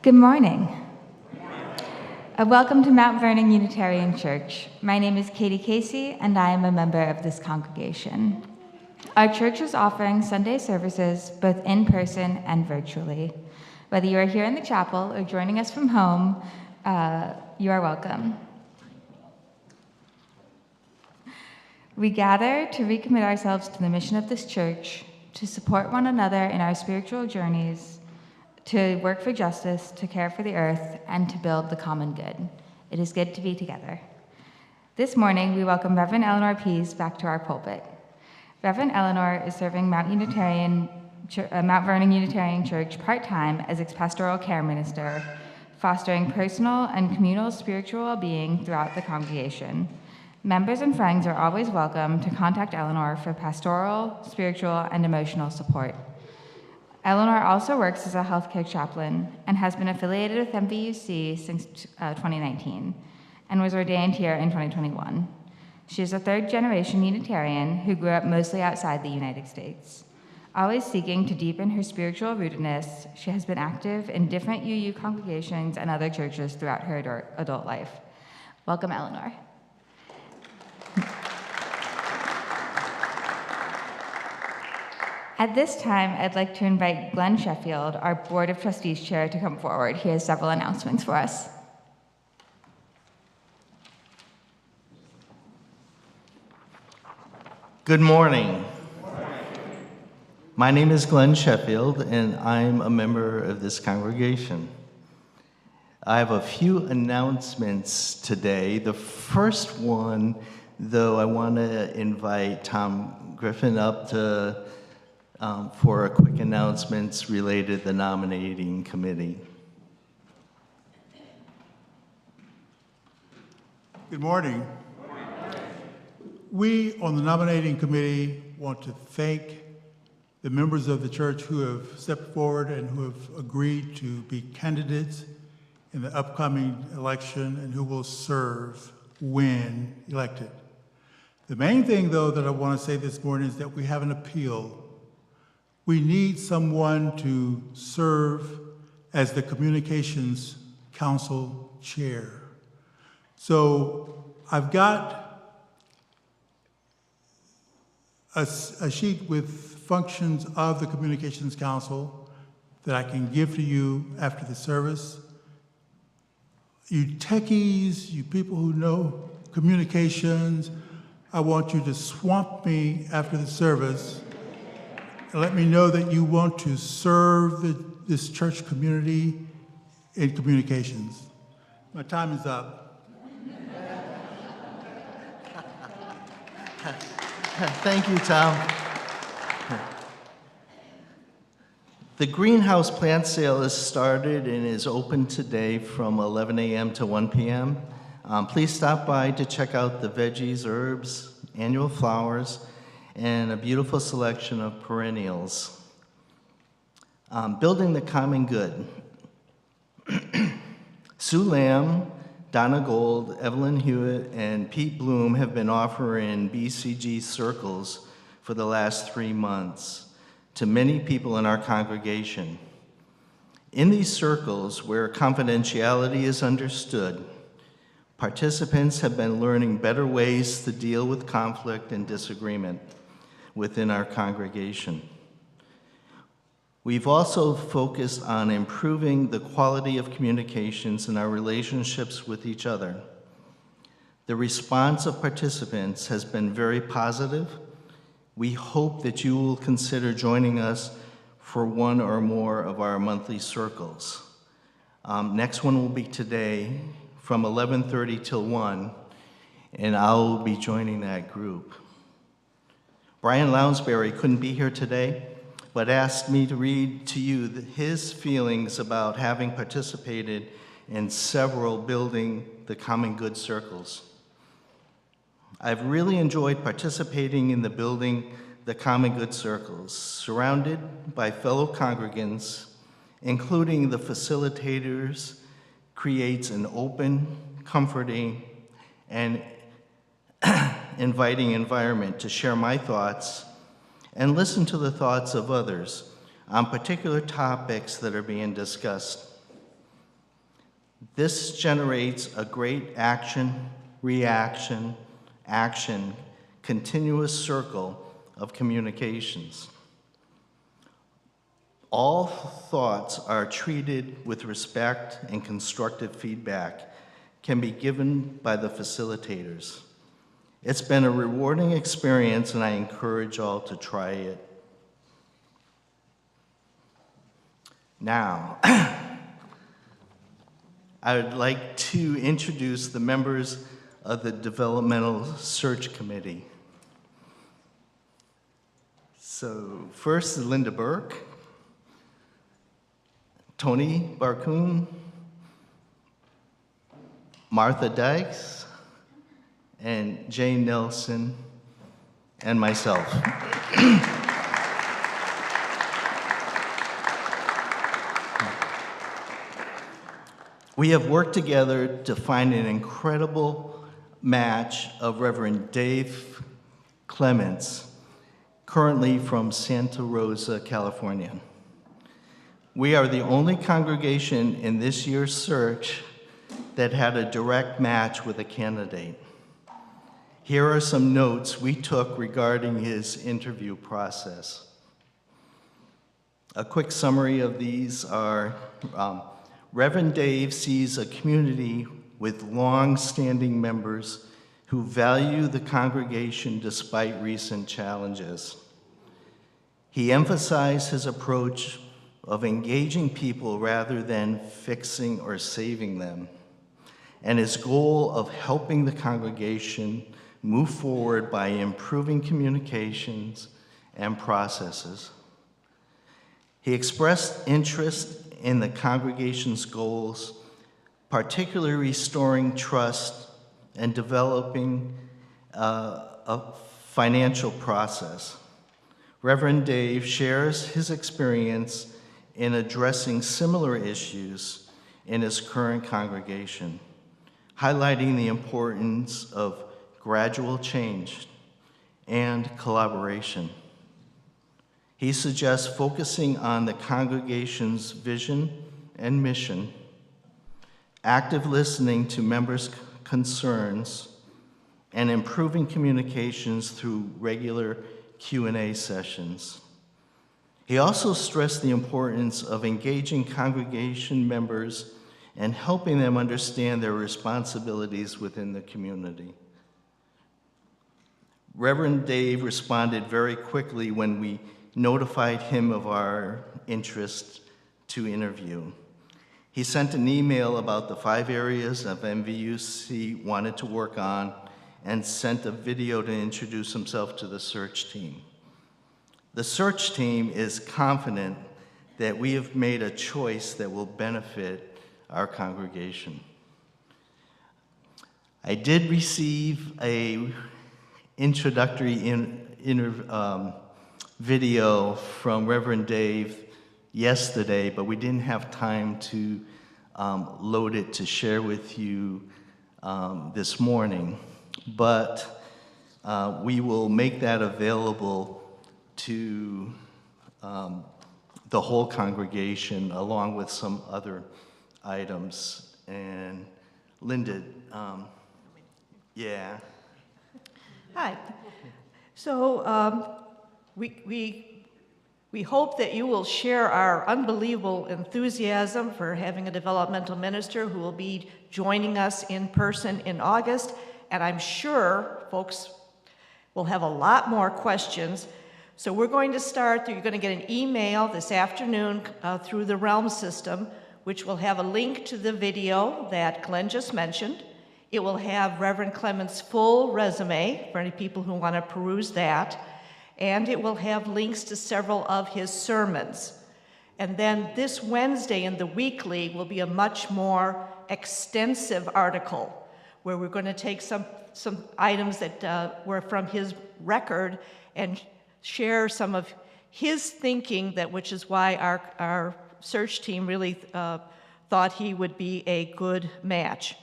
Good morning. Welcome to Mount Vernon Unitarian Church. My name is Katie Casey, and I am a member of this congregation. Our church is offering Sunday services both in person and virtually. Whether you are here in the chapel or joining us from home, you are welcome. We gather to recommit ourselves to the mission of this church, to support one another in our spiritual journeys, to work for justice, to care for the earth, and to build the common good. It is good to be together. This morning, we welcome Reverend Eleanor Piez back to our pulpit. Reverend Eleanor is serving Mount Vernon Unitarian Church part-time as its pastoral care minister, fostering personal and communal spiritual well-being throughout the congregation. Members and friends are always welcome to contact Eleanor for pastoral, spiritual, and emotional support. Eleanor also works as a healthcare chaplain and has been affiliated with MVUC since 2019 and was ordained here in 2021. She is a third-generation Unitarian who grew up mostly outside the United States. Always seeking to deepen her spiritual rootedness, she has been active in different UU congregations and other churches throughout her adult life. Welcome, Eleanor. At this time, I'd like to invite Glenn Sheffield, our Board of Trustees Chair, to come forward. He has several announcements for us. Good morning. My name is Glenn Sheffield, and I'm a member of this congregation. I have a few announcements today. The first one, though, I want to invite Tom Griffin up to for a quick announcements related to the nominating committee. Good morning. We on the nominating committee want to thank the members of the church who have stepped forward and who have agreed to be candidates in the upcoming election and who will serve when elected. The main thing, though, that I want to say this morning is that we have an appeal. We need someone to serve as the Communications Council Chair. So I've got a sheet with functions of the Communications Council that I can give to you after the service. You techies, you people who know communications, I want you to swamp me after the service and let me know that you want to serve this church community in communications. My time is up. Thank you, Tom. The greenhouse plant sale is started and is open today from 11 a.m. to 1 p.m. Please stop by to check out the veggies, herbs, annual flowers, and a beautiful selection of perennials. Building the common good. Sue Lamb, Donna Gold, Evelyn Hewitt, and Pete Bloom have been offering BCG circles for the last 3 months to many people in our congregation. In these circles, where confidentiality is understood, participants have been learning better ways to deal with conflict and disagreement within our congregation. We've also focused on improving the quality of communications in our relationships with each other. The response of participants has been very positive. We hope that you will consider joining us for one or more of our monthly circles. Next one will be today from 11:30 till 1, and I'll be joining that group. Brian Lounsbury couldn't be here today, but asked me to read to you his feelings about having participated in several Building the Common Good circles. I've really enjoyed participating in the Building the Common Good circles, surrounded by fellow congregants, including the facilitators, creates an open, comforting, and inviting environment to share my thoughts and listen to the thoughts of others on particular topics that are being discussed. This generates a great action, reaction, action, continuous circle of communications. All thoughts are treated with respect, and constructive feedback can be given by the facilitators. It's been a rewarding experience, and I encourage all to try it. Now, I would like to introduce the members of the Developmental Search Committee. So first is Linda Burke, Tony Barkoon, Martha Dykes, and Jane Nelson, and myself. We have worked together to find an incredible match of Reverend Dave Clements, currently from Santa Rosa, California. We are the only congregation in this year's search that had a direct match with a candidate. Here are some notes we took regarding his interview process. A quick summary of these are, Reverend Dave sees a community with long-standing members who value the congregation despite recent challenges. He emphasized his approach of engaging people rather than fixing or saving them, and his goal of helping the congregation move forward by improving communications and processes. He expressed interest in the congregation's goals, particularly restoring trust and developing a financial process. Reverend Dave shares his experience in addressing similar issues in his current congregation, highlighting the importance of gradual change and collaboration. He suggests focusing on the congregation's vision and mission, active listening to members' concerns, and improving communications through regular Q&A sessions. He also stressed the importance of engaging congregation members and helping them understand their responsibilities within the community. Reverend Dave responded very quickly when we notified him of our interest to interview. He sent an email about the 5 areas of MVUC wanted to work on and sent a video to introduce himself to the search team. The search team is confident that we have made a choice that will benefit our congregation. I did receive a introductory video from Reverend Dave yesterday, but we didn't have time to load it to share with you this morning. But we will make that available to the whole congregation along with some other items. And Linda, yeah. Hi. So we hope that you will share our unbelievable enthusiasm for having a developmental minister who will be joining us in person in August. And I'm sure folks will have a lot more questions. So we're going to start, you're going to get an email this afternoon through the Realm system, which will have a link to the video that Glenn just mentioned. It will have Reverend Clement's full resume for any people who want to peruse that. And it will have links to several of his sermons. And then this Wednesday in the weekly will be a much more extensive article where we're going to take some items that were from his record and share some of his thinking, which is why our search team really thought he would be a good match.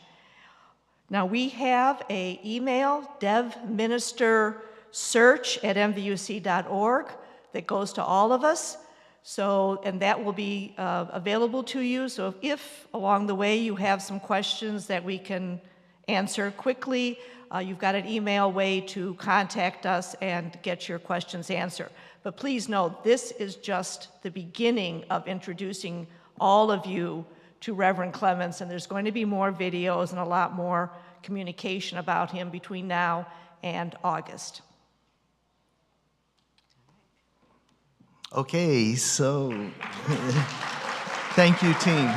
Now we have an email, devministersearch@mvuc.org, that goes to all of us. So, and that will be available to you. So if along the way you have some questions that we can answer quickly, you've got an email way to contact us and get your questions answered. But please note, this is just the beginning of introducing all of you to Reverend Clements, and there's going to be more videos and a lot more communication about him between now and August. Okay, so thank you, team.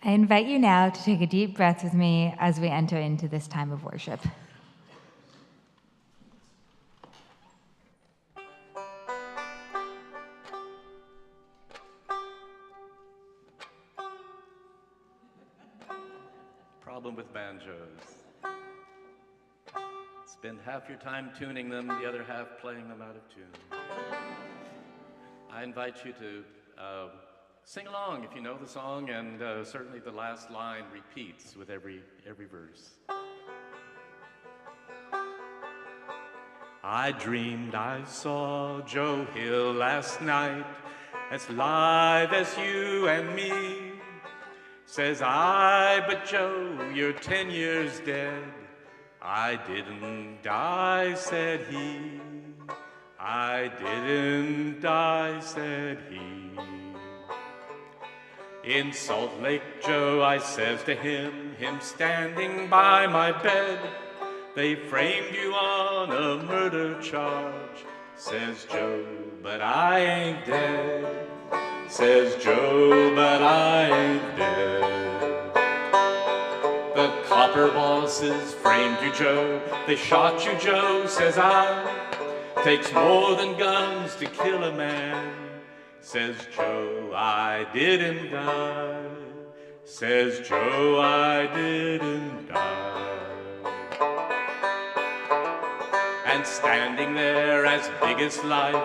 I invite you now to take a deep breath with me as we enter into this time of worship. Problem with banjos. Spend half your time tuning them, the other half playing them out of tune. I invite you to sing along if you know the song, and certainly the last line repeats with every verse. I dreamed I saw Joe Hill last night, as live as you and me. Says I, but Joe, you're 10 years dead. I didn't die, said he. I didn't die, said he. In Salt Lake, Joe, I says to him standing by my bed, they framed you on a murder charge. Says Joe, but I ain't dead. Says Joe, but I ain't dead. The copper bosses framed you, Joe. They shot you, Joe, says I. Takes more than guns to kill a man. Says Joe, I didn't die. Says Joe, I didn't die. And standing there as big as life,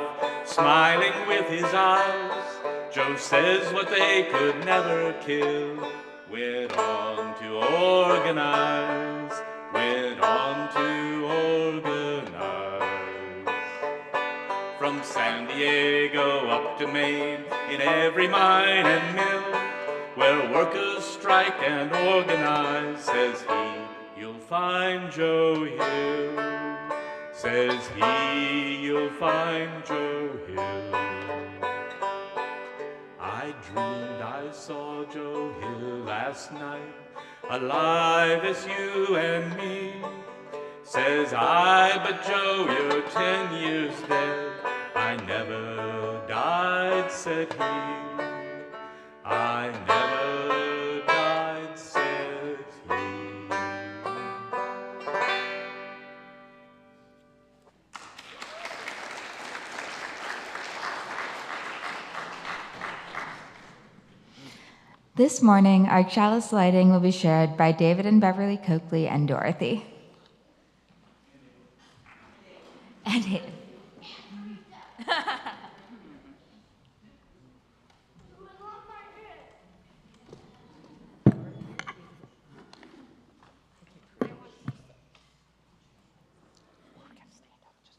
smiling with his eyes, Joe says what they could never kill, went on to organize, went on to organize. From San Diego up to Maine, in every mine and mill, where workers strike and organize, says he, you'll find Joe Hill. Says he, you'll find Joe Hill. I dreamed I saw Joe Hill last night, alive as you and me. Says I, but Joe, you're 10 years dead. I never died, said he. I never died, said he. This morning, our chalice lighting will be shared by David and Beverly Coakley and Dorothy. And Hayden.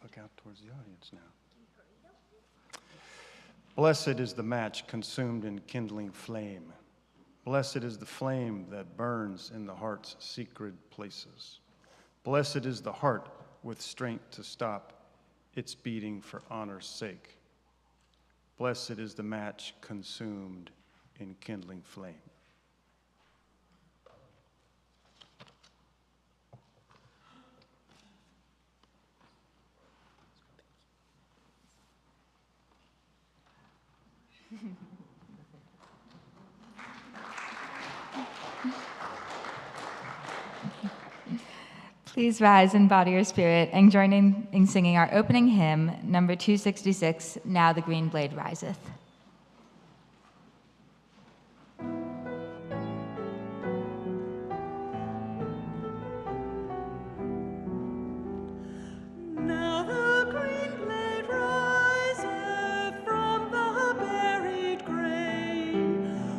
Look out towards the audience now. Blessed is the match consumed in kindling flame. Blessed is the flame that burns in the heart's secret places. Blessed is the heart with strength to stop its beating for honor's sake. Blessed is the match consumed in kindling flame. Please rise in body or spirit and join in singing our opening hymn, number 266, Now the Green Blade Riseth. Now the green blade riseth from the buried grain.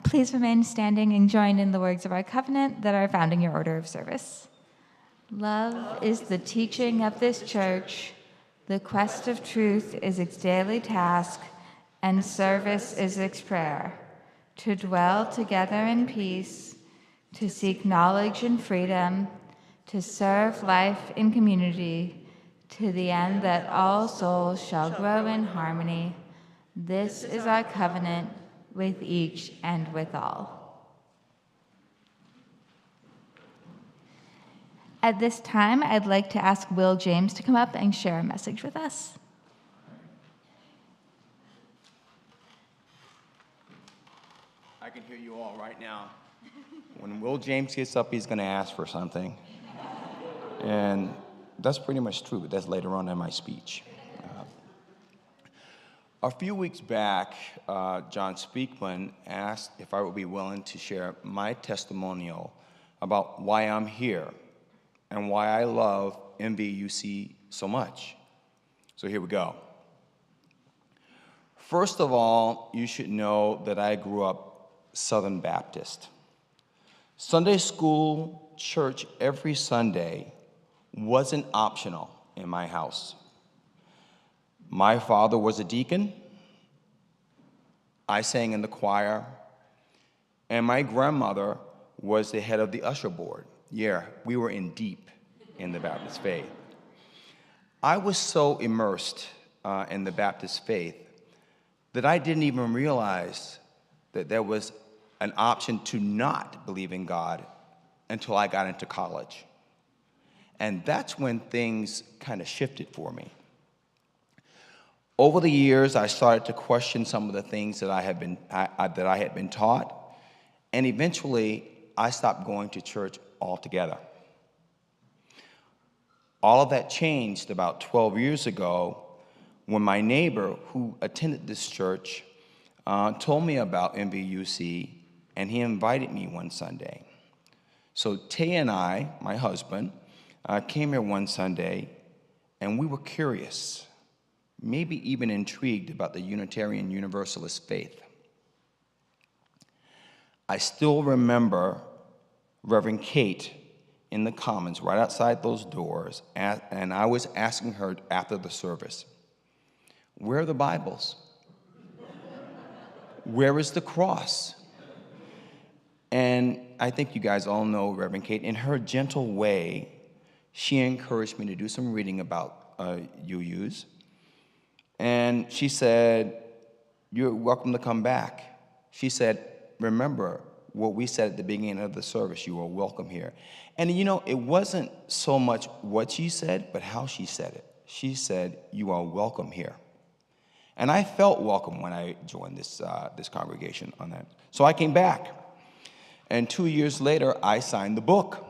Please remain standing and join in the words of our covenant that are found in your order of service. Love is the teaching of this church. The quest of truth is its daily task, and service is its prayer. To dwell together in peace, to seek knowledge and freedom, to serve life in community, to the end that all souls shall grow in harmony. This is our covenant with each and with all. At this time, I'd like to ask Will James to come up and share a message with us. I can hear you all right now. When Will James gets up, he's going to ask for something. And that's pretty much true, but that's later on in my speech. A few weeks back, John Speakman asked if I would be willing to share my testimonial about why I'm here and why I love MVUC so much. So here we go. First of all, you should know that I grew up Southern Baptist. Sunday school, church every Sunday wasn't optional in my house. My father was a deacon. I sang in the choir. And my grandmother was the head of the usher board. Yeah, we were in deep in the Baptist faith. I was so immersed in the Baptist faith that I didn't even realize that there was an option to not believe in God until I got into college. And that's when things kind of shifted for me. Over the years, I started to question some of the things that I had been taught, and eventually, I stopped going to church altogether. All of that changed about 12 years ago when my neighbor who attended this church told me about MVUC, and he invited me one Sunday. So Tay and I, my husband, came here one Sunday, and we were curious, maybe even intrigued about the Unitarian Universalist faith. I still remember Reverend Kate in the Commons right outside those doors, and I was asking her after the service, where are the Bibles? Where is the cross? And I think you guys all know Reverend Kate. In her gentle way, she encouraged me to do some reading about UUs. And she said, you're welcome to come back. She said, remember what we said at the beginning of the service, you are welcome here. And you know, it wasn't so much what she said, but how she said it. She said, you are welcome here. And I felt welcome when I joined this congregation on that. So I came back. And 2 years later, I signed the book.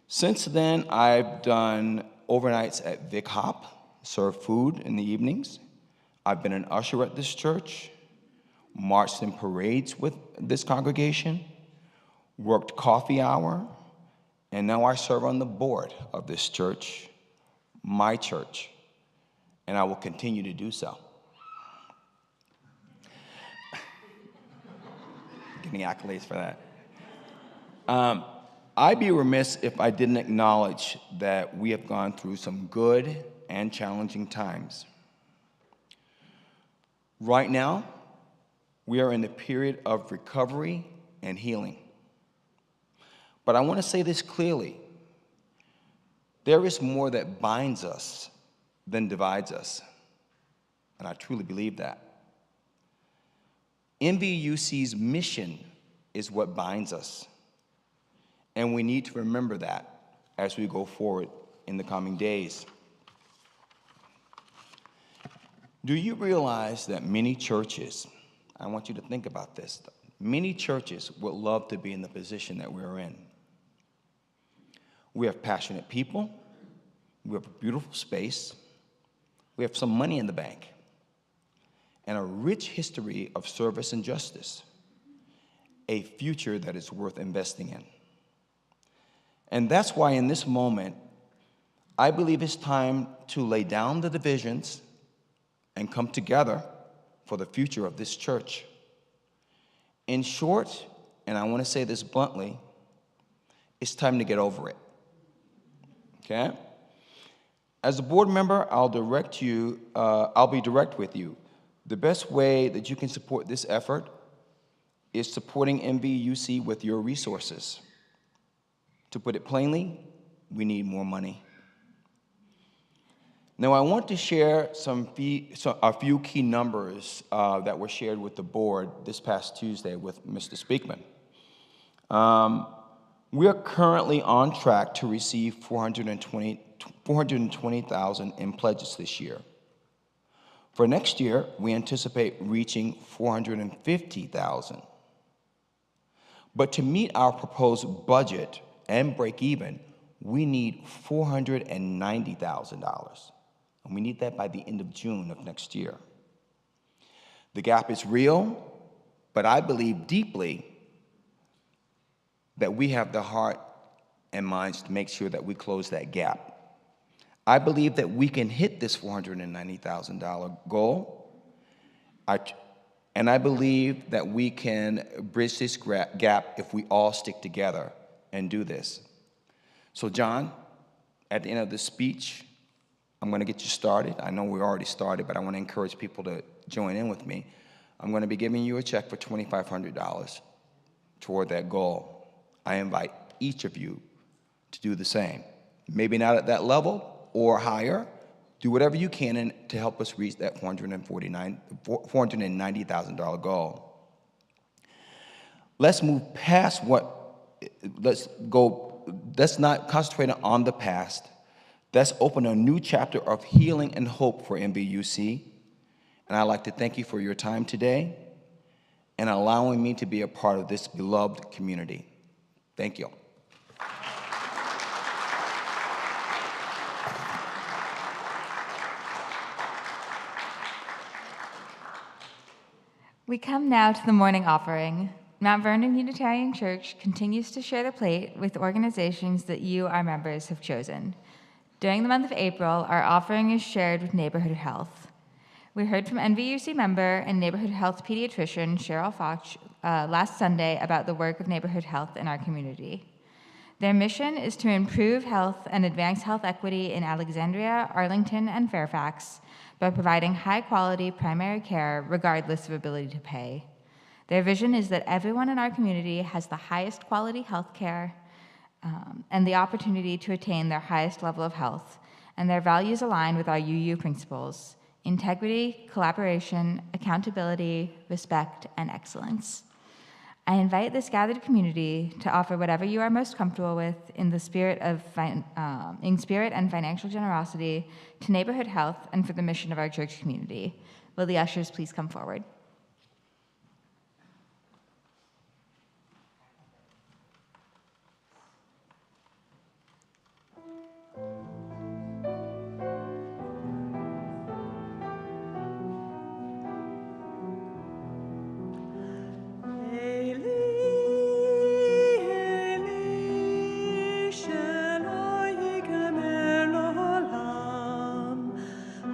Since then, I've done overnights at Vic Hop, served food in the evenings. I've been an usher at this church, marched in parades with this congregation, worked coffee hour, and now I serve on the board of this church, my church, and I will continue to do so. Getting accolades for that. I'd be remiss if I didn't acknowledge that we have gone through some good and challenging times. Right now, we are in a period of recovery and healing. But I want to say this clearly. There is more that binds us than divides us. And I truly believe that. MVUC's mission is what binds us. And we need to remember that as we go forward in the coming days. Do you realize that many churches, I want you to think about this, many churches would love to be in the position that we're in. We have passionate people, we have a beautiful space, we have some money in the bank, and a rich history of service and justice, a future that is worth investing in. And that's why in this moment, I believe it's time to lay down the divisions and come together for the future of this church. In short, and I want to say this bluntly, it's time to get over it. Okay? As a board member, I'll be direct with you. The best way that you can support this effort is supporting MVUC with your resources. To put it plainly, we need more money. Now, I want to share a few key numbers that were shared with the board this past Tuesday with Mr. Speakman. We are currently on track to receive $420,000 in pledges this year. For next year, we anticipate reaching $450,000. But to meet our proposed budget and break even, we need $490,000. And we need that by the end of June of next year. The gap is real, but I believe deeply that we have the heart and minds to make sure that we close that gap. I believe that we can hit this $490,000 goal, and I believe that we can bridge this gap if we all stick together and do this. So, John, at the end of this speech, I'm going to get you started. I know we already started, but I want to encourage people to join in with me. I'm going to be giving you a check for $2,500 toward that goal. I invite each of you to do the same. Maybe not at that level or higher. Do whatever you can to help us reach that $490,000 goal. Let's move past let's not concentrate on the past. Let's open a new chapter of healing and hope for MVUC. And I'd like to thank you for your time today and allowing me to be a part of this beloved community. Thank you. We come now to the morning offering. Mount Vernon Unitarian Church continues to share the plate with organizations that you, our members, have chosen. During the month of April, our offering is shared with Neighborhood Health. We heard from MVUC member and Neighborhood Health pediatrician Cheryl Foch last Sunday about the work of Neighborhood Health in our community. Their mission is to improve health and advance health equity in Alexandria, Arlington, and Fairfax by providing high-quality primary care regardless of ability to pay. Their vision is that everyone in our community has the highest quality health care and the opportunity to attain their highest level of health, and their values align with our UU principles: integrity, collaboration, accountability, respect, and excellence. I invite this gathered community to offer whatever you are most comfortable with in the spirit and financial generosity to Neighborhood Health and for the mission of our church community. Will the ushers please come forward?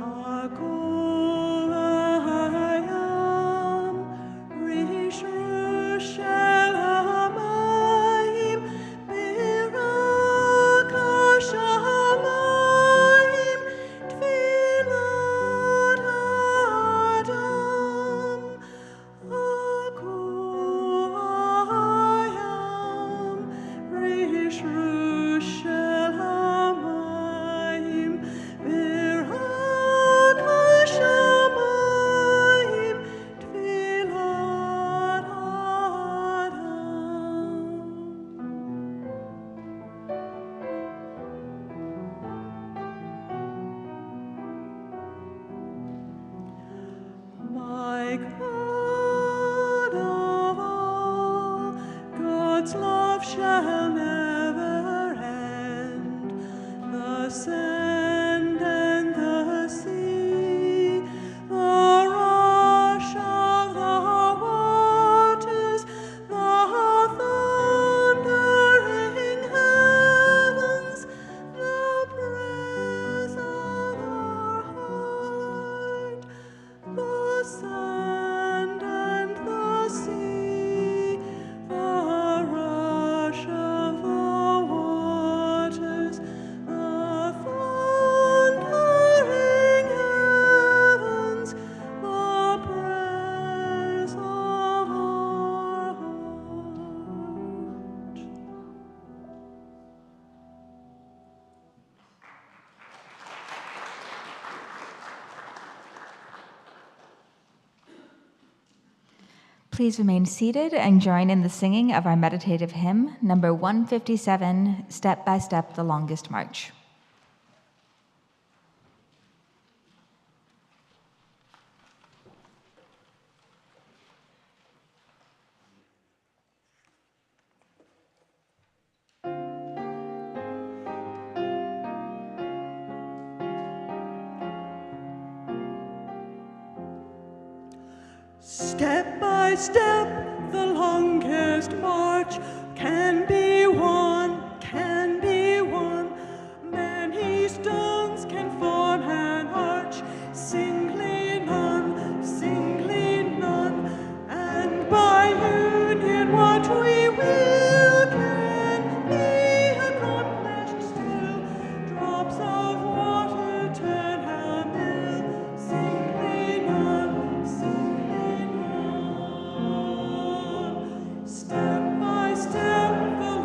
Agua Please remain seated and join in the singing of our meditative hymn, number 157, Step by Step, the Longest March. Step by step, the longest march can be won, can be won. Many stones can form an arch, singly none, singly none. And by union what we will can be accomplished still. Drops of water turn a mill, singly none, singly none. Step by step, the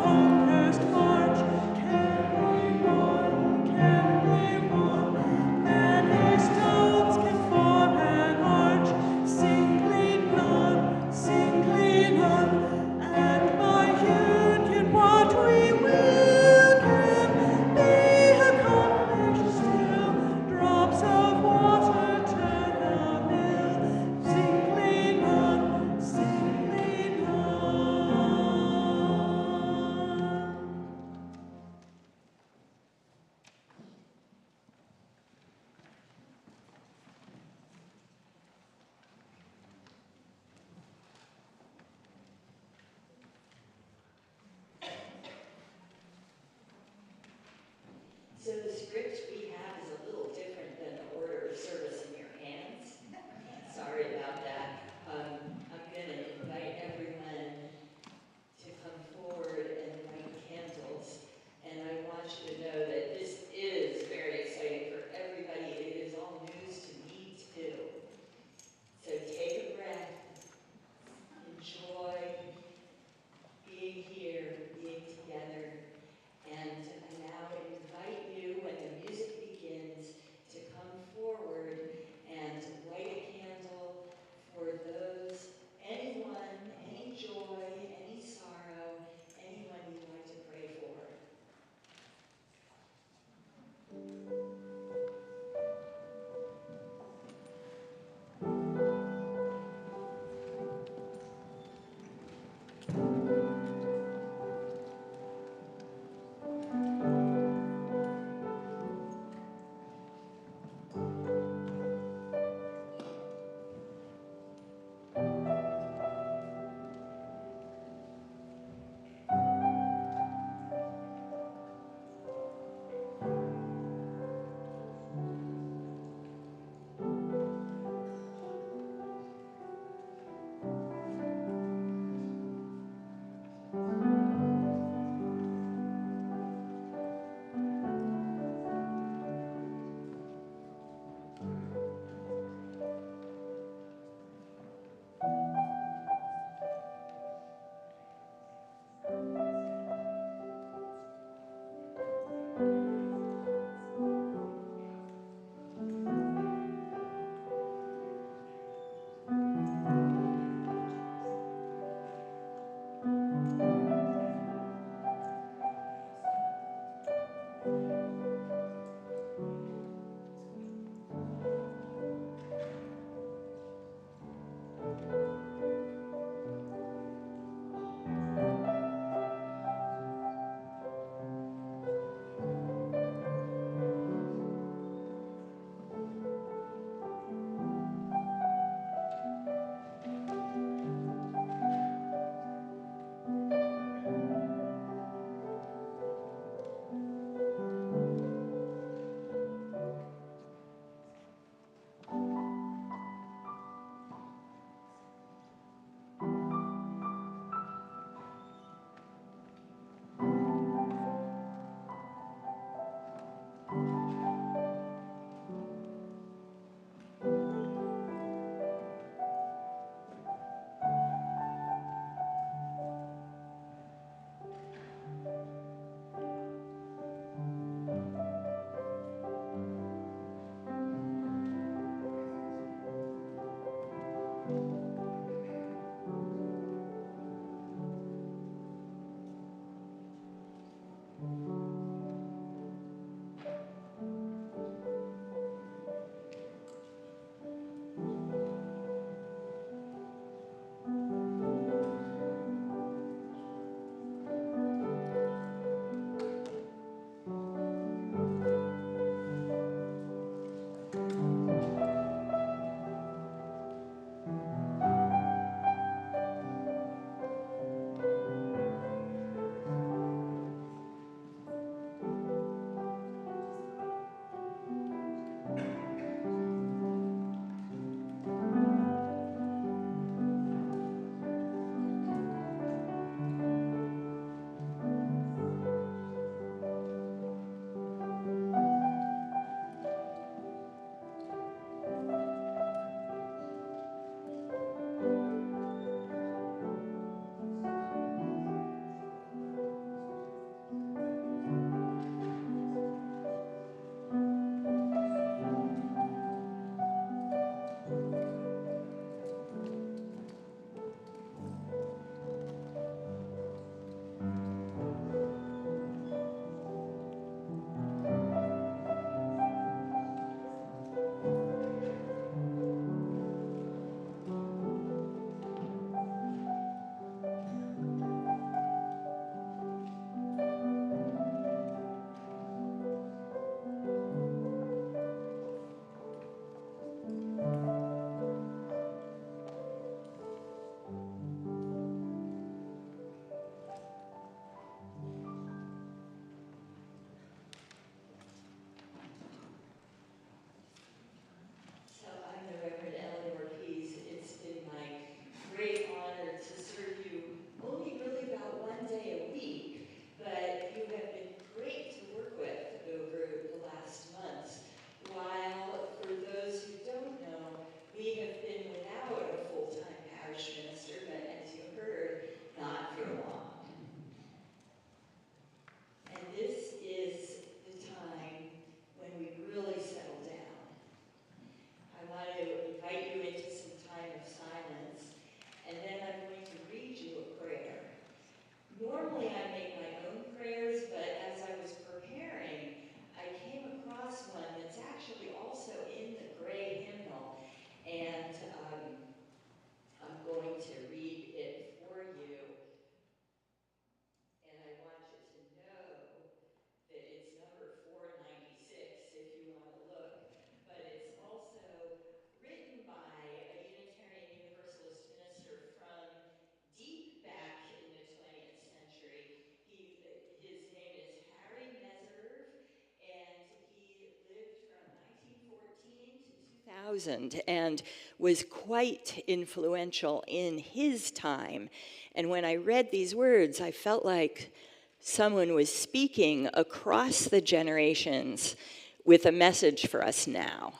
2000 and was quite influential in his time. And when I read these words, I felt like someone was speaking across the generations with a message for us now.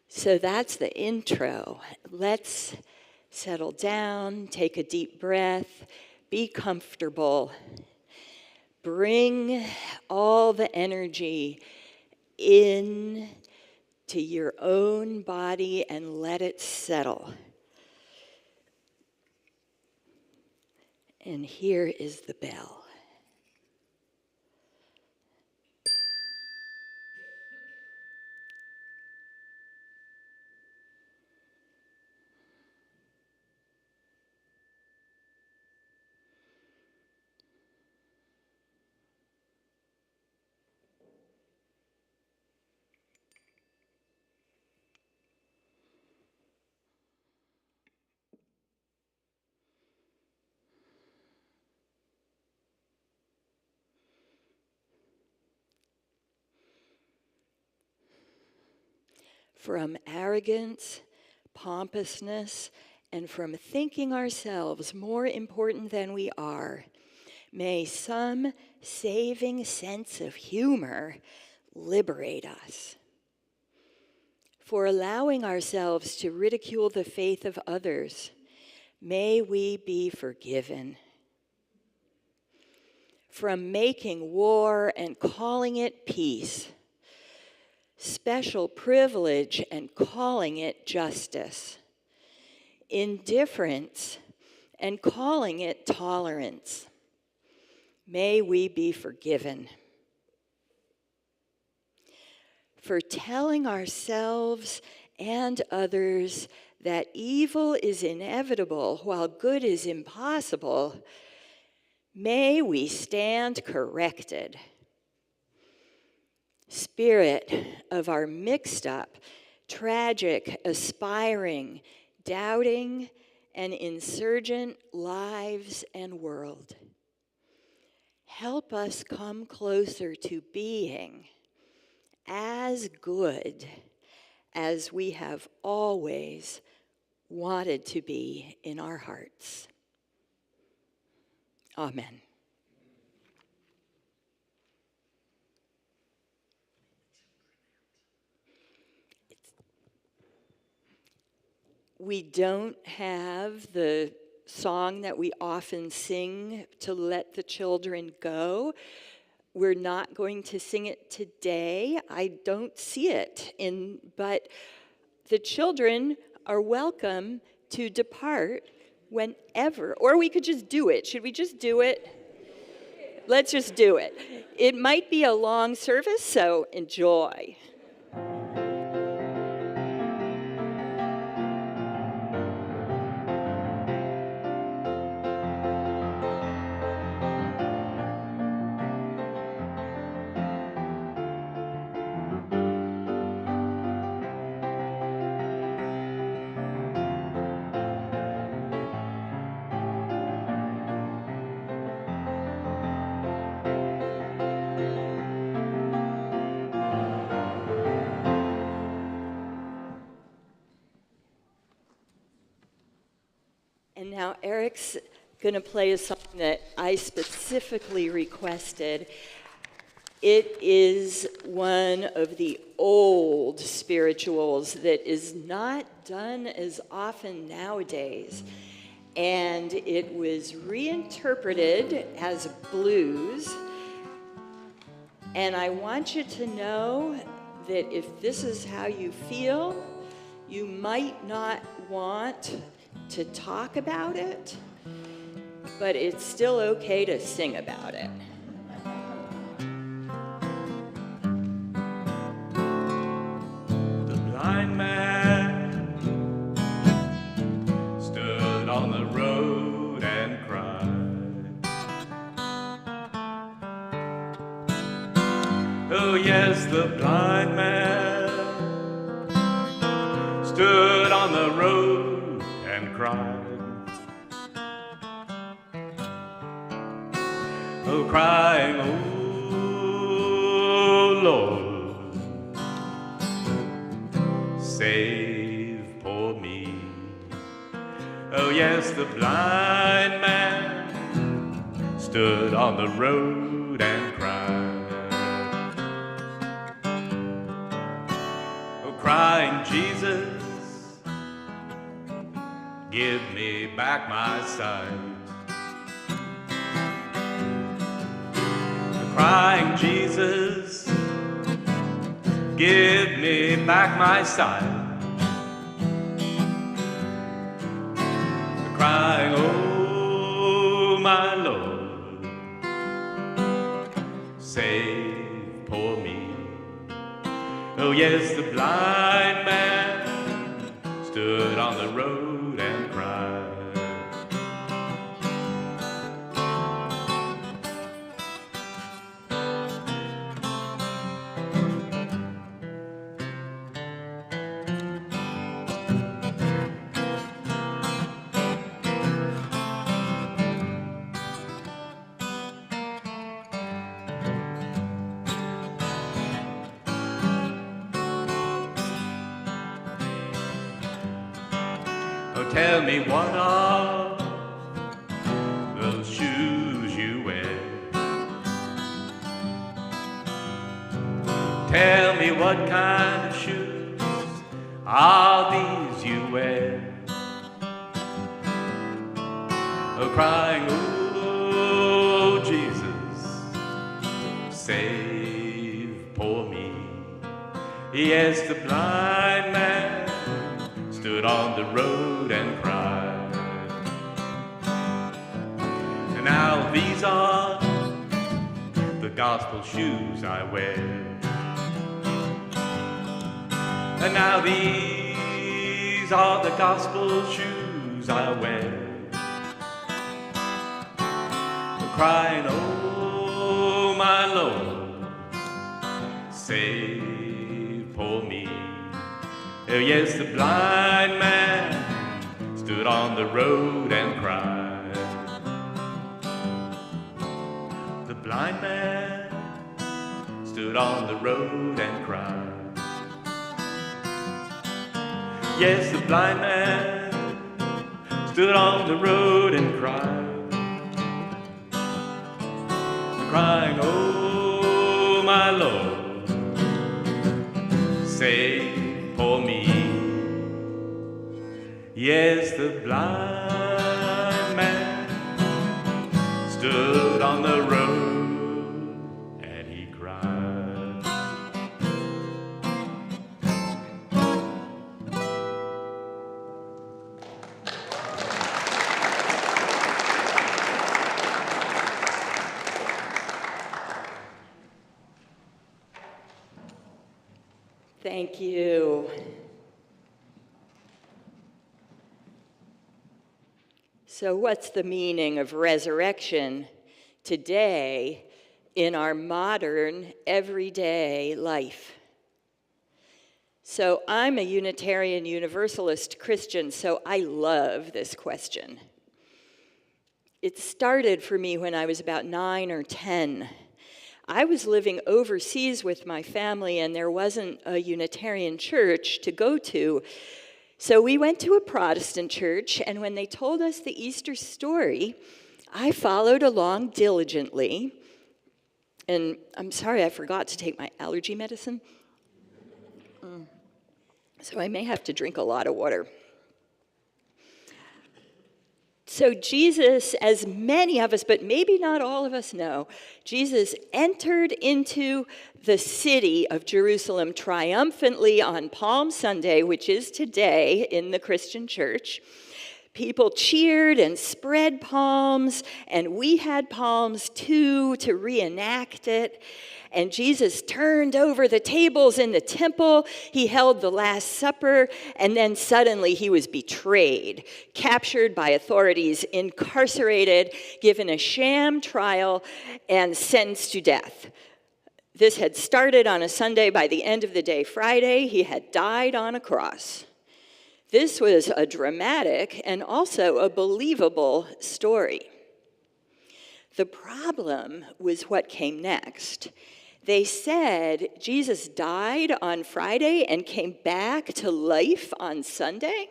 So that's the intro. Let's settle down, take a deep breath, be comfortable. Bring all the energy in to your own body and let it settle. And here is the bell. From arrogance, pompousness, and from thinking ourselves more important than we are, may some saving sense of humor liberate us. For allowing ourselves to ridicule the faith of others, may we be forgiven. From making war and calling it peace, special privilege and calling it justice, indifference and calling it tolerance, may we be forgiven. For telling ourselves and others that evil is inevitable while good is impossible, may we stand corrected. Spirit of our mixed up, tragic, aspiring, doubting, and insurgent lives and world, help us come closer to being as good as we have always wanted to be in our hearts. Amen. We don't have the song that we often sing to let the children go. We're not going to sing it today. I don't see it but the children are welcome to depart whenever, or we could just do it. Should we just do it? Let's just do it. It might be a long service, so enjoy. And now Eric's going to play a song that I specifically requested. It is one of the old spirituals that is not done as often nowadays. And it was reinterpreted as blues. And I want you to know that if this is how you feel, you might not want to talk about it, but it's still okay to sing about it. The blind man stood on the road and cried. Oh yes, the blind man stood on the road and cried. Oh, crying, oh Lord, save poor me. Oh yes, the blind man stood on the road and cried. Oh, crying, Jesus, give me back my sight. Oh, crying, Jesus, give me back my sight. Crying, oh my Lord, save poor me. Oh yes, the blind man stood on the road and cried. Oh, tell me, what are those shoes you wear? Tell me, what kind of shoes are these you wear? Oh, crying, oh, Jesus, save poor me. Yes, the blind man stood on the road and cried. And now these are the gospel shoes I wear. And now these are the gospel shoes I wear. Crying, oh my Lord, save poor me. Oh yes, the blind man stood on the road and cried. The blind man stood on the road and cried. Yes, the blind man stood on the road and cried. Crying, oh my Lord, save poor me. Yes, the blind man stood on the road and he cried. Thank you. So, what's the meaning of resurrection today in our modern, everyday life? So, I'm a Unitarian Universalist Christian, so I love this question. It started for me when I was about 9 or 10. I was living overseas with my family, and there wasn't a Unitarian church to go to. So we went to a Protestant church, and when they told us the Easter story, I followed along diligently. And I'm sorry, I forgot to take my allergy medicine. So I may have to drink a lot of water. So Jesus, as many of us, but maybe not all of us know, Jesus entered into the city of Jerusalem triumphantly on Palm Sunday, which is today in the Christian church. People cheered and spread palms, and we had palms too to reenact it. And Jesus turned over the tables in the temple. He held the Last Supper, and then suddenly he was betrayed, captured by authorities, incarcerated, given a sham trial, and sentenced to death. This had started on a Sunday. By the end of the day, Friday, he had died on a cross. This was a dramatic and also a believable story. The problem was what came next. They said Jesus died on Friday and came back to life on Sunday.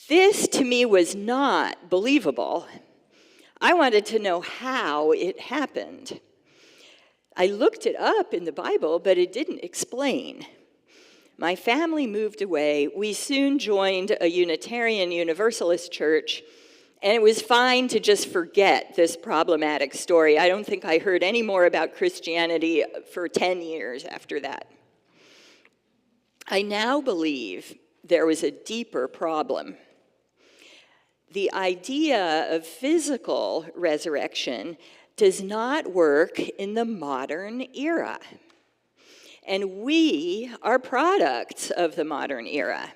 This, to me, was not believable. I wanted to know how it happened. I looked it up in the Bible, but it didn't explain. My family moved away. We soon joined a Unitarian Universalist church, and it was fine to just forget this problematic story. I don't think I heard any more about Christianity for 10 years after that. I now believe there was a deeper problem. The idea of physical resurrection does not work in the modern era. And we are products of the modern era.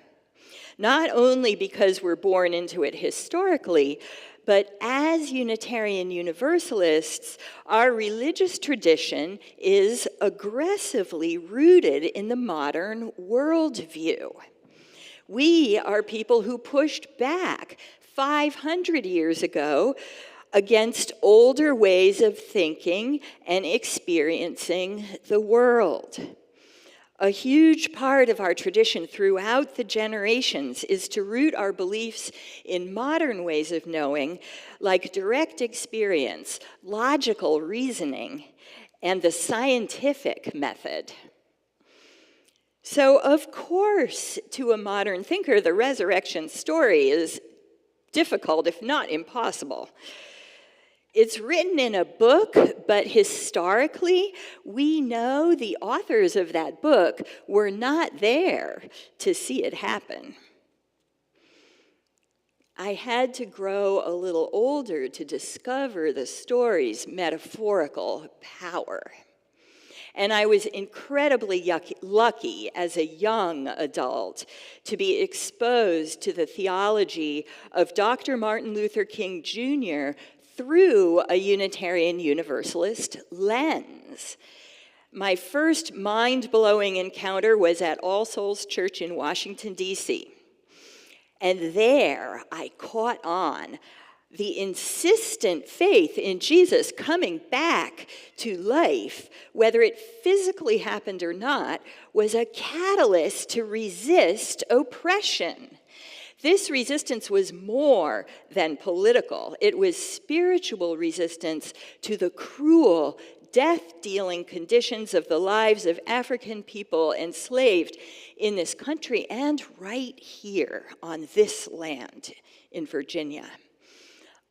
Not only because we're born into it historically, but as Unitarian Universalists, our religious tradition is aggressively rooted in the modern worldview. We are people who pushed back 500 years ago against older ways of thinking and experiencing the world. A huge part of our tradition throughout the generations is to root our beliefs in modern ways of knowing, like direct experience, logical reasoning, and the scientific method. So, of course, to a modern thinker, the resurrection story is difficult, if not impossible. It's written in a book, but historically, we know the authors of that book were not there to see it happen. I had to grow a little older to discover the story's metaphorical power. And I was incredibly lucky as a young adult to be exposed to the theology of Dr. Martin Luther King Jr. through a Unitarian Universalist lens. My first mind-blowing encounter was at All Souls Church in Washington, D.C. And there I caught on the insistent faith in Jesus coming back to life, whether it physically happened or not, was a catalyst to resist oppression. This resistance was more than political. It was spiritual resistance to the cruel, death-dealing conditions of the lives of African people enslaved in this country and right here on this land in Virginia.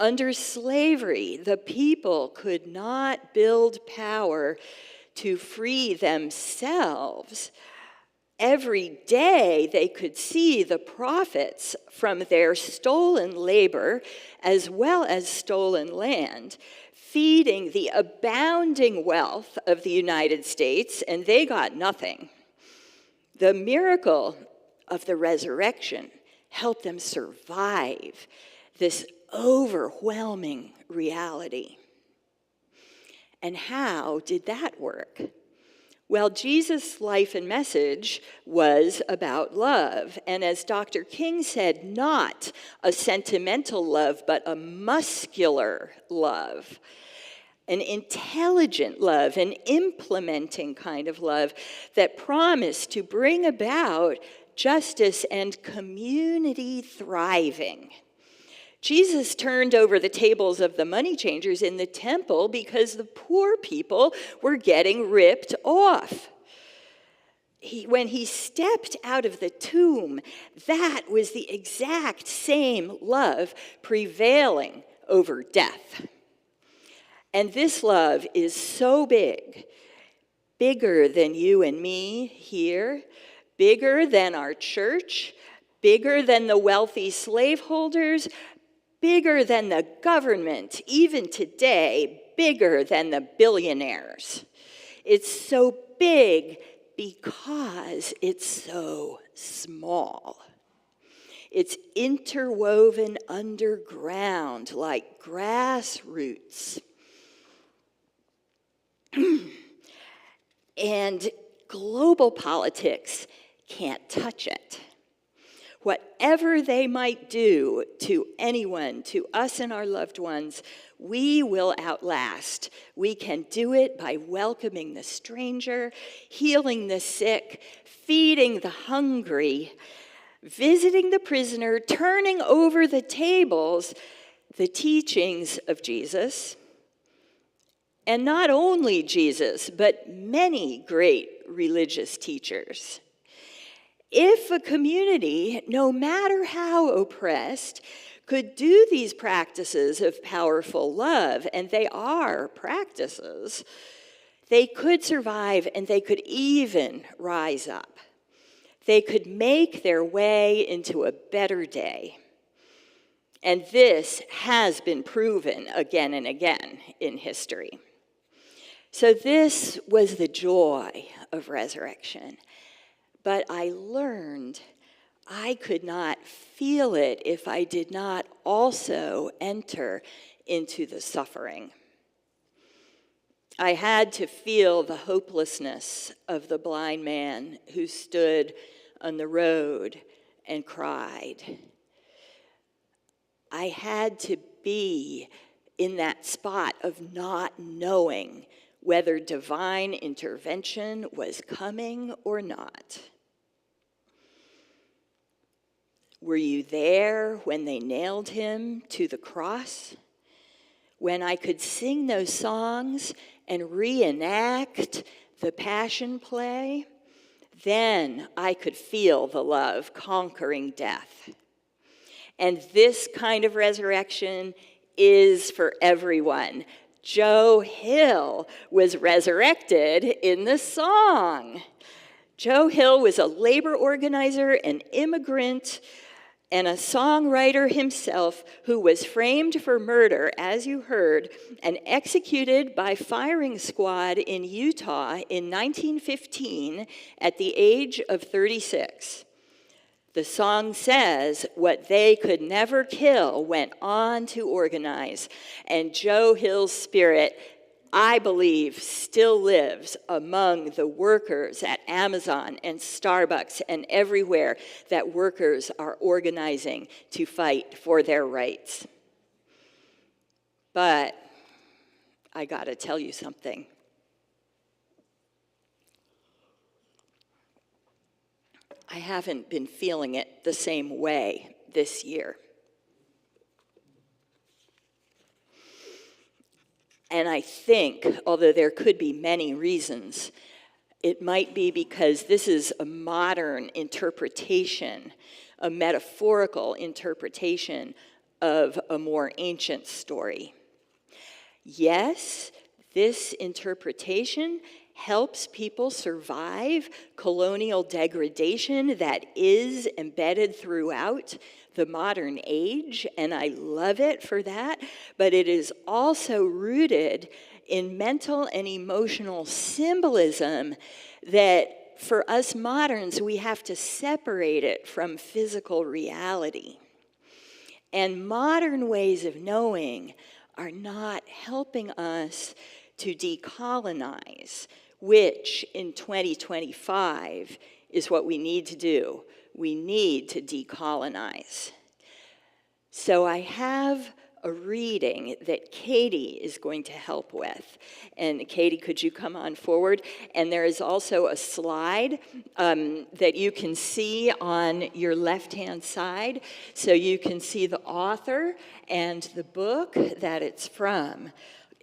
Under slavery, the people could not build power to free themselves. Every day they could see the profits from their stolen labor as well as stolen land, feeding the abounding wealth of the United States, and they got nothing. The miracle of the resurrection helped them survive this overwhelming reality. And how did that work? Well, Jesus' life and message was about love. And as Dr. King said, not a sentimental love, but a muscular love. An intelligent love, an implementing kind of love that promised to bring about justice and community thriving. Jesus turned over the tables of the money changers in the temple because the poor people were getting ripped off. When he stepped out of the tomb, that was the exact same love prevailing over death. And this love is so big, bigger than you and me here, bigger than our church, bigger than the wealthy slaveholders, bigger than the government, even today, bigger than the billionaires. It's so big because it's so small. It's interwoven underground like grassroots. And global politics can't touch it. Whatever they might do to anyone, to us and our loved ones, we will outlast. We can do it by welcoming the stranger, healing the sick, feeding the hungry, visiting the prisoner, turning over the tables, the teachings of Jesus. And not only Jesus, but many great religious teachers. If a community, no matter how oppressed, could do these practices of powerful love, and they are practices, they could survive and they could even rise up. They could make their way into a better day. And this has been proven again and again in history. So this was the joy of resurrection. But I learned I could not feel it if I did not also enter into the suffering. I had to feel the hopelessness of the blind man who stood on the road and cried. I had to be in that spot of not knowing whether divine intervention was coming or not. Were you there when they nailed him to the cross? When I could sing those songs and reenact the Passion play? Then I could feel the love conquering death. And this kind of resurrection is for everyone. Joe Hill was resurrected in the song. Joe Hill was a labor organizer, an immigrant, and a songwriter himself who was framed for murder, as you heard, and executed by firing squad in Utah in 1915 at the age of 36. The song says, what they could never kill went on to organize, and Joe Hill's spirit, I believe, still lives among the workers at Amazon and Starbucks and everywhere that workers are organizing to fight for their rights. But I gotta tell you something. I haven't been feeling it the same way this year. And I think, although there could be many reasons, it might be because this is a modern interpretation, a metaphorical interpretation of a more ancient story. Yes, this interpretation helps people survive colonial degradation that is embedded throughout the modern age, and I love it for that, but it is also rooted in mental and emotional symbolism that for us moderns, we have to separate it from physical reality. And modern ways of knowing are not helping us to decolonize, which in 2025 is what we need to do. We need to decolonize. So I have a reading that Katie is going to help with. And Katie, could you come on forward? And there is also a slide that you can see on your left-hand side. So you can see the author and the book that it's from.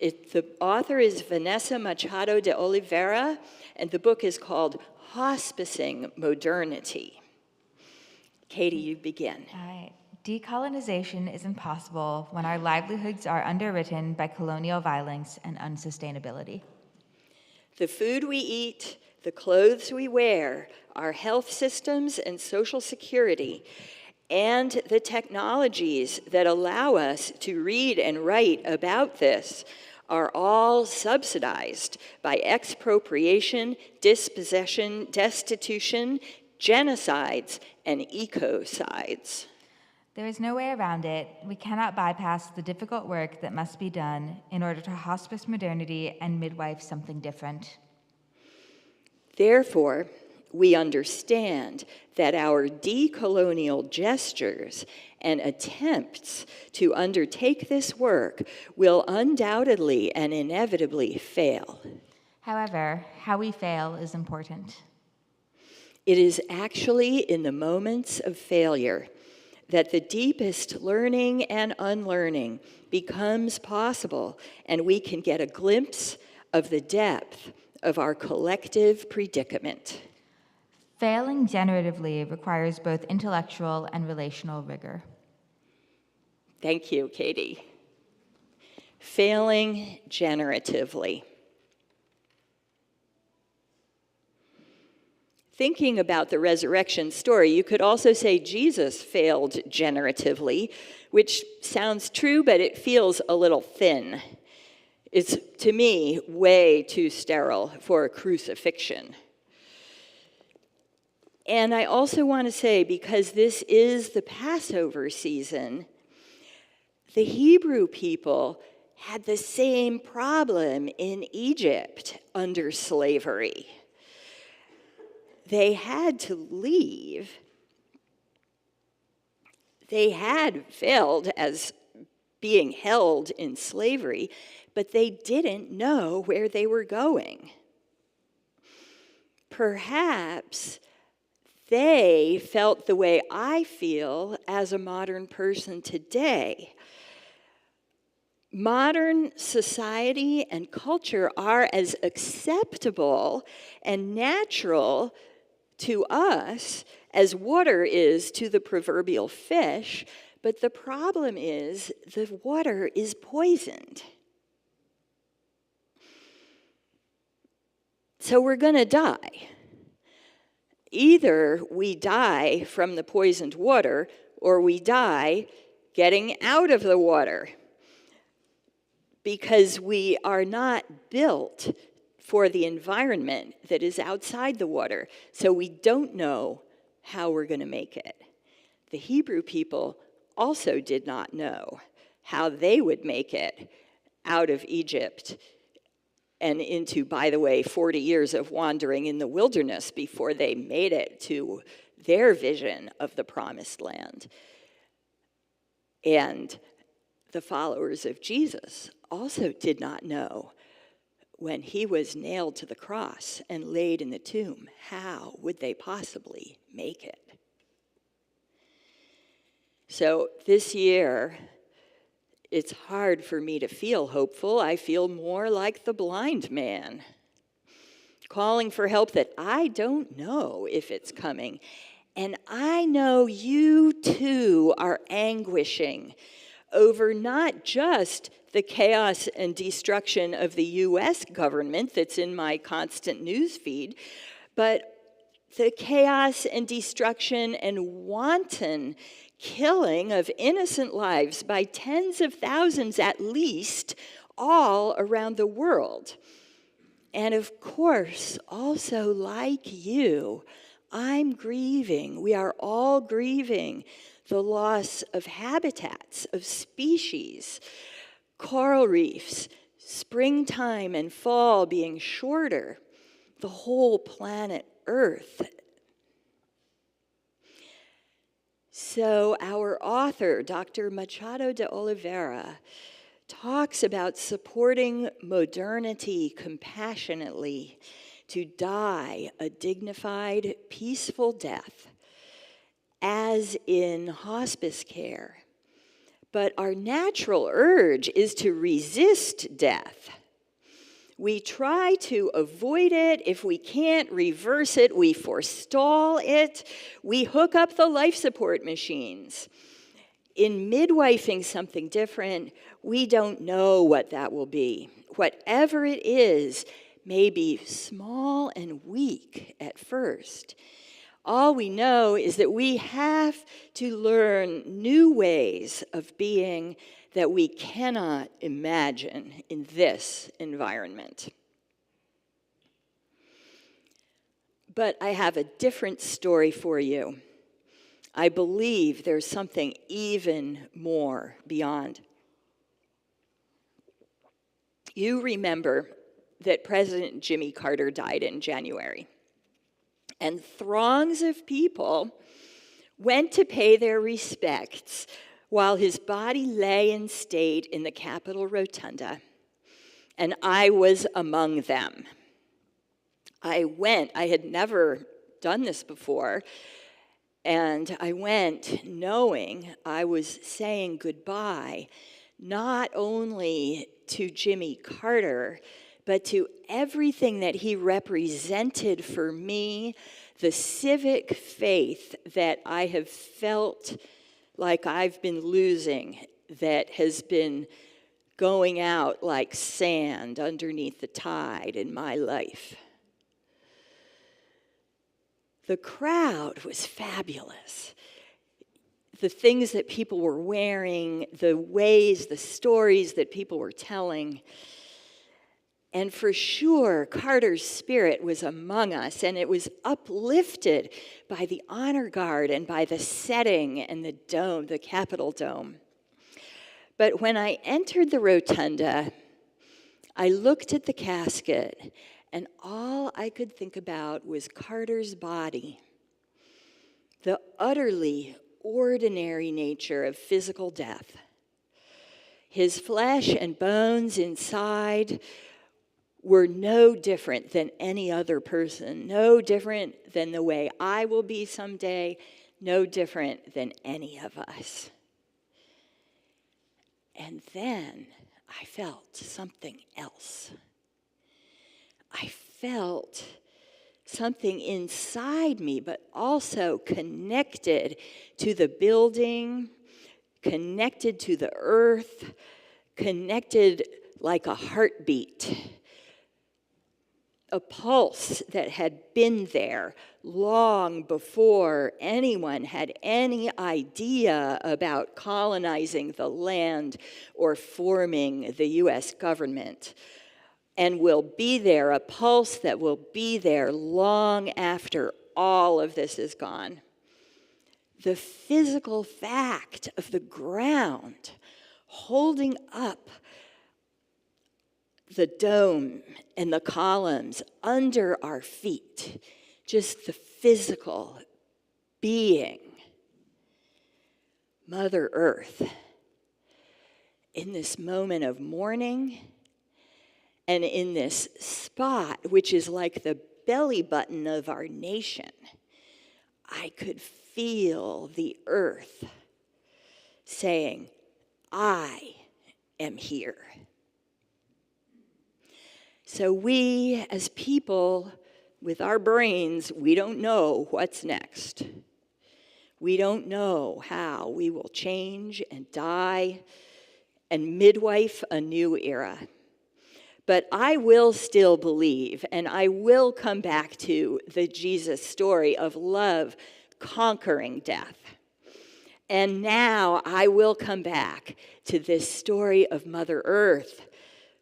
The author is Vanessa Machado de Oliveira, and the book is called Hospicing Modernity. Katie, you begin. All right. Decolonization is impossible when our livelihoods are underwritten by colonial violence and unsustainability. The food we eat, the clothes we wear, our health systems and social security, and the technologies that allow us to read and write about this are all subsidized by expropriation, dispossession, destitution, genocides, and ecocides. There is no way around it. We cannot bypass the difficult work that must be done in order to hospice modernity and midwife something different. Therefore, we understand that our decolonial gestures and attempts to undertake this work will undoubtedly and inevitably fail. However, how we fail is important. It is actually in the moments of failure that the deepest learning and unlearning becomes possible, and we can get a glimpse of the depth of our collective predicament. Failing generatively requires both intellectual and relational rigor. Thank you, Katie. Failing generatively. Thinking about the resurrection story, you could also say Jesus failed generatively, which sounds true, but it feels a little thin. It's, to me, way too sterile for a crucifixion. And I also want to say, because this is the Passover season, the Hebrew people had the same problem in Egypt under slavery. They had to leave. They had failed as being held in slavery, but they didn't know where they were going. Perhaps they felt the way I feel as a modern person today. Modern society and culture are as acceptable and natural to us as water is to the proverbial fish, but the problem is the water is poisoned. So we're going to die. Either we die from the poisoned water, or we die getting out of the water, because we are not built for the environment that is outside the water. So we don't know how we're going to make it. The Hebrew people also did not know how they would make it out of Egypt and into, by the way, 40 years of wandering in the wilderness before they made it to their vision of the promised land. And the followers of Jesus also did not know when he was nailed to the cross and laid in the tomb, how would they possibly make it? So this year, it's hard for me to feel hopeful. I feel more like the blind man, calling for help that I don't know if it's coming. And I know you too are anguishing over not just the chaos and destruction of the U.S. government that's in my constant news feed, but the chaos and destruction and wanton killing of innocent lives by tens of thousands at least all around the world. And of course, also like you, I'm grieving. We are all grieving the loss of habitats, of species, coral reefs, springtime and fall being shorter, the whole planet Earth. So our author, Dr. Machado de Oliveira, talks about supporting modernity compassionately to die a dignified, peaceful death, as in hospice care. But our natural urge is to resist death. We try to avoid it. If we can't reverse it, we forestall it. We hook up the life support machines. In midwifing something different, we don't know what that will be. Whatever it is may be small and weak at first. All we know is that we have to learn new ways of being that we cannot imagine in this environment. But I have a different story for you. I believe there's something even more beyond. You remember that President Jimmy Carter died in January. and throngs of people went to pay their respects while his body lay in state in the Capitol Rotunda, and I was among them. I had never done this before, and I went knowing I was saying goodbye not only to Jimmy Carter, but to everything that he represented for me, the civic faith that I have felt like I've been losing, that has been going out like sand underneath the tide in my life. The crowd was fabulous. The things that people were wearing, the stories that people were telling. And for sure, Carter's spirit was among us, and it was uplifted by the honor guard and by the setting and the dome, the Capitol dome. But when I entered the rotunda, I looked at the casket, and all I could think about was Carter's body, the utterly ordinary nature of physical death. His flesh and bones inside were no different than any other person, no different than the way I will be someday, no different than any of us. And then I felt something else. I felt something inside me, but also connected to the building, connected to the earth, connected like a heartbeat. A pulse that had been there long before anyone had any idea about colonizing the land or forming the U.S. government, and will be there, a pulse that will be there long after all of this is gone. The physical fact of the ground holding up the dome and the columns under our feet, just the physical being, Mother Earth, in this moment of mourning and in this spot, which is like the belly button of our nation, I could feel the earth saying, I am here. So we, as people with our brains, we don't know what's next. We don't know how we will change and die and midwife a new era. But I will still believe, and I will come back to the Jesus story of love conquering death. And now I will come back to this story of Mother Earth,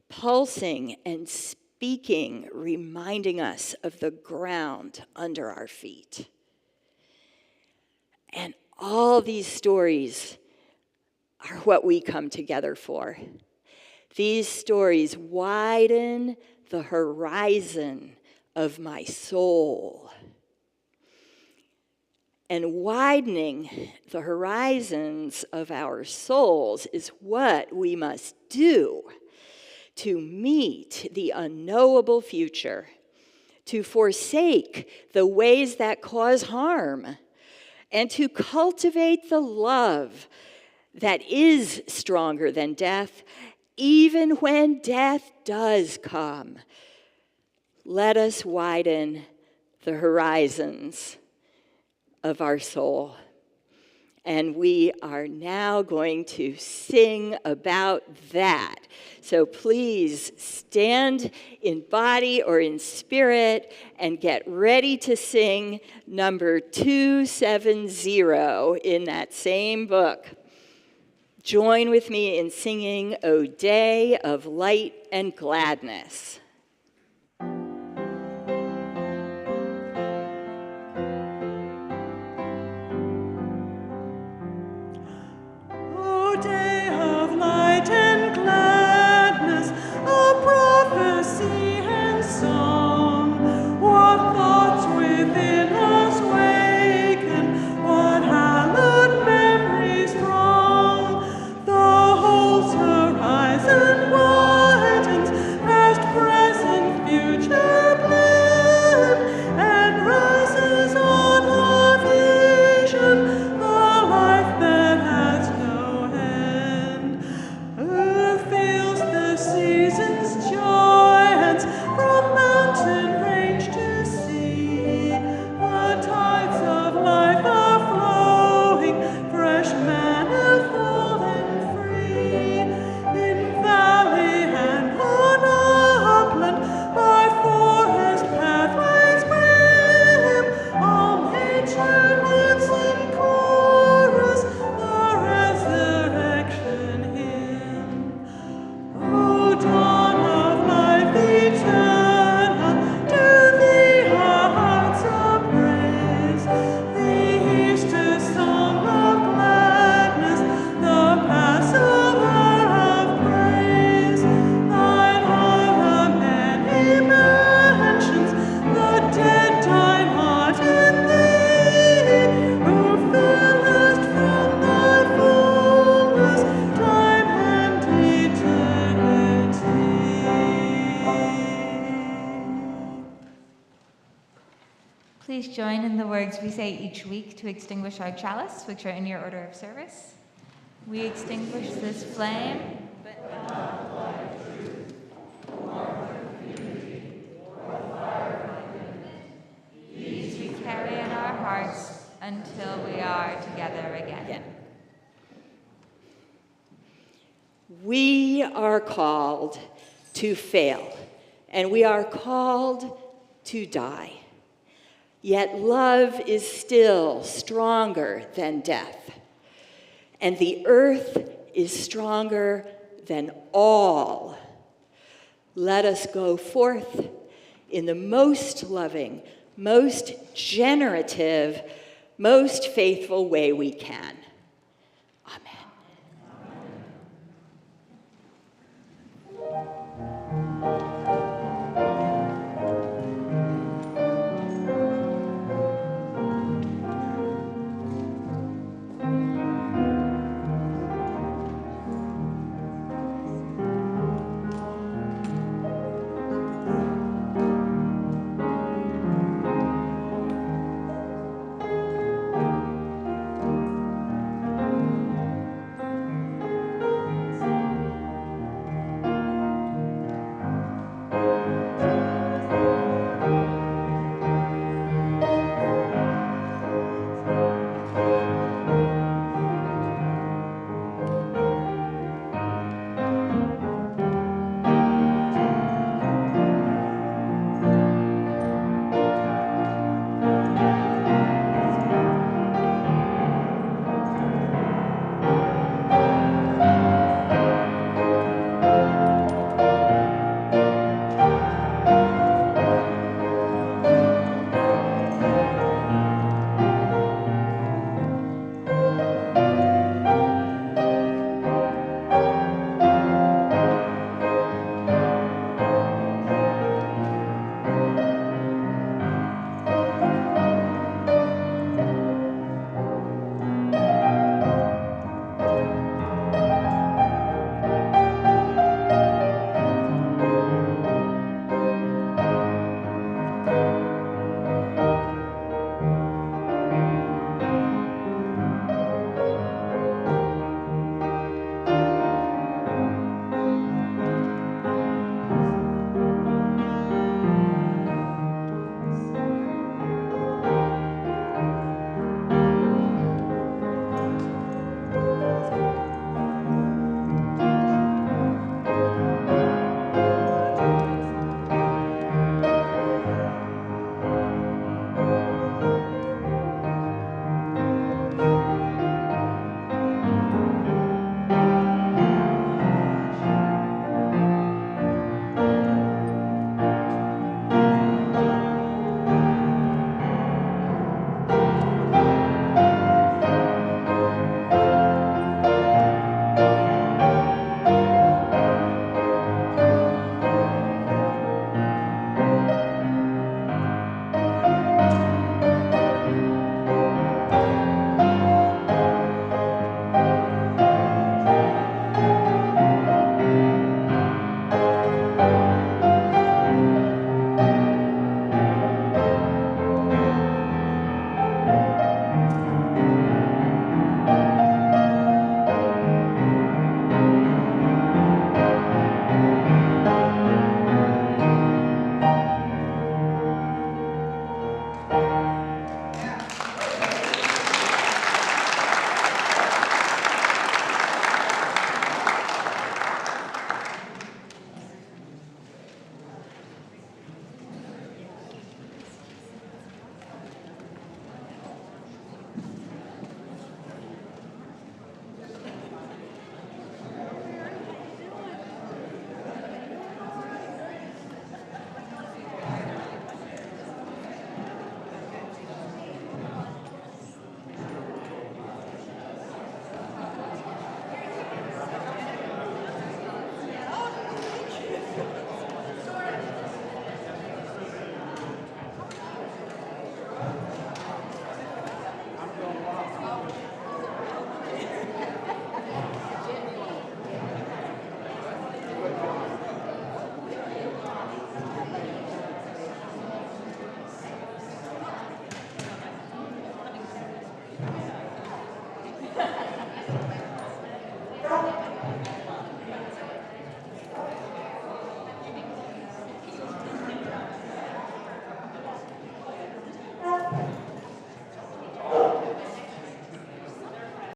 pulsing and speaking, reminding us of the ground under our feet. And all these stories are what we come together for. These stories widen the horizon of my soul. And widening the horizons of our souls is what we must do to meet the unknowable future, to forsake the ways that cause harm, and to cultivate the love that is stronger than death, even when death does come. Let us widen the horizons of our soul. And we are now going to sing about that. So please stand in body or in spirit and get ready to sing number 270 in that same book. Join with me in singing O Day of Light and Gladness. Day of light and gladness, a prophecy and song, what thoughts within words we say each week to extinguish our chalice, which are in your order of service. We extinguish this flame, but not by truth, nor for beauty, or fire of commitment. These we carry in our hearts until we are together again. We are called to fail, and we are called to die. Yet love is still stronger than death, and the earth is stronger than all. Let us go forth in the most loving, most generative, most faithful way we can.